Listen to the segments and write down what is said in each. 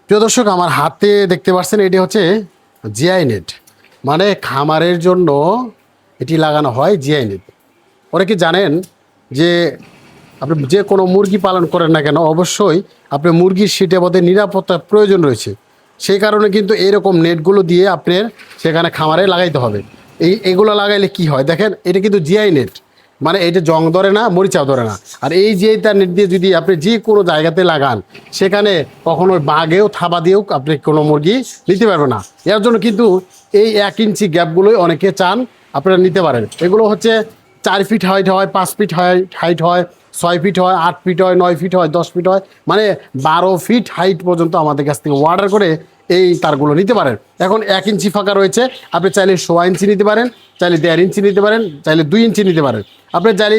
প্রিয় দর্শক, আমার হাতে দেখতে পাচ্ছেন এটি হচ্ছে জিআই নেট, মানে খামারের জন্য এটি লাগানো হয় জিআই নেট। অনেকে জানেন যে আপনি যে কোনো মুরগি পালন করেন না কেন, অবশ্যই আপনি মুরগির সিটে পথে নিরাপত্তার প্রয়োজন রয়েছে। সেই কারণে কিন্তু এরকম নেটগুলো দিয়ে আপনার সেখানে খামারে লাগাইতে হবে। এগুলো লাগাইলে কি হয় দেখেন, এটা কিন্তু জিআই নেট, মানে এটা জং ধরে না, মরিচাও ধরে না। আর এই যে তার নেট দিয়ে যদি আপনি যে কোনো জায়গাতে লাগান, সেখানে কখনো বাঘেও থাবা দিয়েও আপনি কোনো মুরগি নিতে পারবে না। এর জন্য কিন্তু এই 1 ইঞ্চি গ্যাপগুলোই অনেকে চান আপনারা নিতে পারেন। এগুলো হচ্ছে 4 ফিট হাইট হয়, 5 ফিট হাইট হয়, 6 ফিট হয়, 8 ফিট হয়, 9 ফিট হয়, 10 ফিট হয়, মানে 12 ফিট হাইট পর্যন্ত আমাদের কাছ থেকে অর্ডার করে এই তারগুলো নিতে পারেন। এখন 1 ইঞ্চি ফাঁকা রয়েছে, আপনি চাইলে 1.5 ইঞ্চি নিতে পারেন, চাইলে 1.5 ইঞ্চি নিতে পারেন, চাইলে 2 ইঞ্চি নিতে পারেন। আপনি চাইলে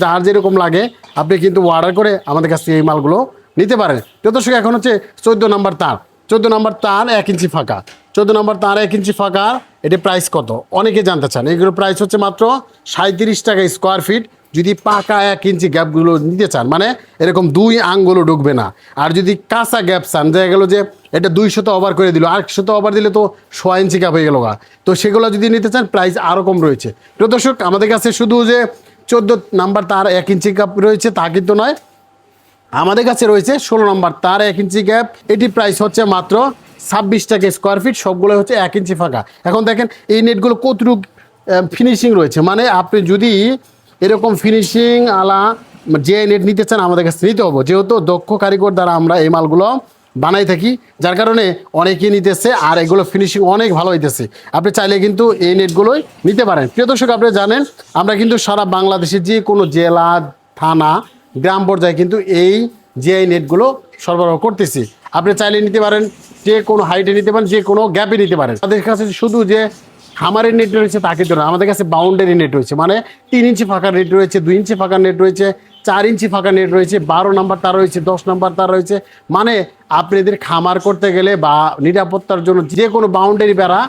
যার যেরকম লাগে আপনি কিন্তু অর্ডার করে আমাদের কাছ থেকে এই মালগুলো নিতে পারেন। তো দর্শক, এখন হচ্ছে 14 নম্বর তার, 14 নম্বর তার 1 ইঞ্চি ফাঁকা, 14 নম্বর তার 1 ইঞ্চি ফাঁকা। এটি প্রাইস কত অনেকে জানতে চান। এগুলো প্রাইস হচ্ছে মাত্র 37 টাকা স্কোয়ার ফিট। যদি পাকা 1 ইঞ্চি গ্যাপগুলো নিতে চান, মানে এরকম 2 আঙ্গুলও ঢুকবে না। আর যদি কাঁচা গ্যাপ চান, দেখা গেলো যে এটা 200 ওভার করে দিল, আর 100 ওভার দিলে তো 1.5 ইঞ্চি গ্যাপ হয়ে গেল গা, তো সেগুলো যদি নিতে চান প্রাইস আরও কম রয়েছে। প্রিয় দর্শক, আমাদের কাছে শুধু যে 14 নাম্বার তার 1 ইঞ্চি গ্যাপ রয়েছে তা কিন্তু নয়, আমাদের কাছে রয়েছে 16 নম্বর তার 1 ইঞ্চি গ্যাপ। এটি প্রাইস হচ্ছে মাত্র 26 টাকা স্কোয়ার ফিট, সবগুলো হচ্ছে 1 ইঞ্চি ফাঁকা। এখন দেখেন এই নেটগুলো কতটুকু ফিনিশিং রয়েছে, মানে আপনি যদি এরকম ফিনিশিং আলা যে নেট নিতে চান আমাদের কাছে নিতে হবে, যেহেতু দক্ষ কারিগর দ্বারা আমরা এই মালগুলো বানাই থাকি, যার কারণে অনেকেই নিতেছে আর এগুলো ফিনিশিং অনেক ভালো হইতেছে। আপনি চাইলে কিন্তু এই নেটগুলোই নিতে পারেন। প্রিয় দর্শক, আপনি জানেন আমরা কিন্তু সারা বাংলাদেশের যে কোনো জেলা, থানা, গ্রাম পর্যায়ে কিন্তু এই জিআই নেটগুলো সরবরাহ করতেছি। আপনি চাইলে নিতে পারেন, যে কোনো হাইটে নিতে পারেন, যে কোনো গ্যাপে নিতে পারেন। আমাদের কাছে শুধু যে খামারের নেট রয়েছে তা কিন্তু না, আমাদের কাছে বাউন্ডারি নেট রয়েছে, মানে 3 ইঞ্চি ফাঁকা নেট রয়েছে, 2 ইঞ্চি ফাঁকা নেট রয়েছে, 4 ইঞ্চি ফাঁকা নেট রয়েছে, 12 নম্বর তার রয়েছে, 10 নম্বর তার রয়েছে। মানে আপনাদের খামার করতে গেলে বা নিরাপত্তার জন্য যে কোনো বাউন্ডারি বেড়া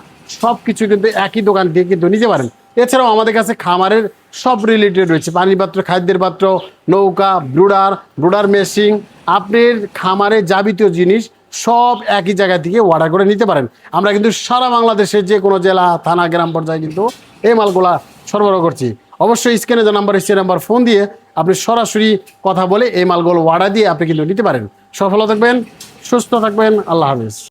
সব কিছু কিন্তু একই দোকান থেকে কিন্তু নিতে পারেন। এছাড়াও আমাদের কাছে খামারের সব রিলেটেড রয়েছে, পানির পাত্র, খাদ্যের পাত্র, নৌকা, ব্রুডার মেশিন, আপনার খামারের যাবতীয় জিনিস সব একই জায়গা থেকে অর্ডার করে নিতে পারেন। আমরা কিন্তু সারা বাংলাদেশের যে কোনো জেলা, থানা, গ্রাম পর্যায়ে কিন্তু এই মালগুলা সরবরাহ করছি। অবশ্যই স্ক্রিনে যে নাম্বার, সেই নাম্বার ফোন দিয়ে আপনি সরাসরি কথা বলে এই মালগুলো অর্ডার দিয়ে আপনি কিন্তু নিতে পারেন। সফল থাকবেন, সুস্থ থাকবেন, আল্লাহ হাফিজ।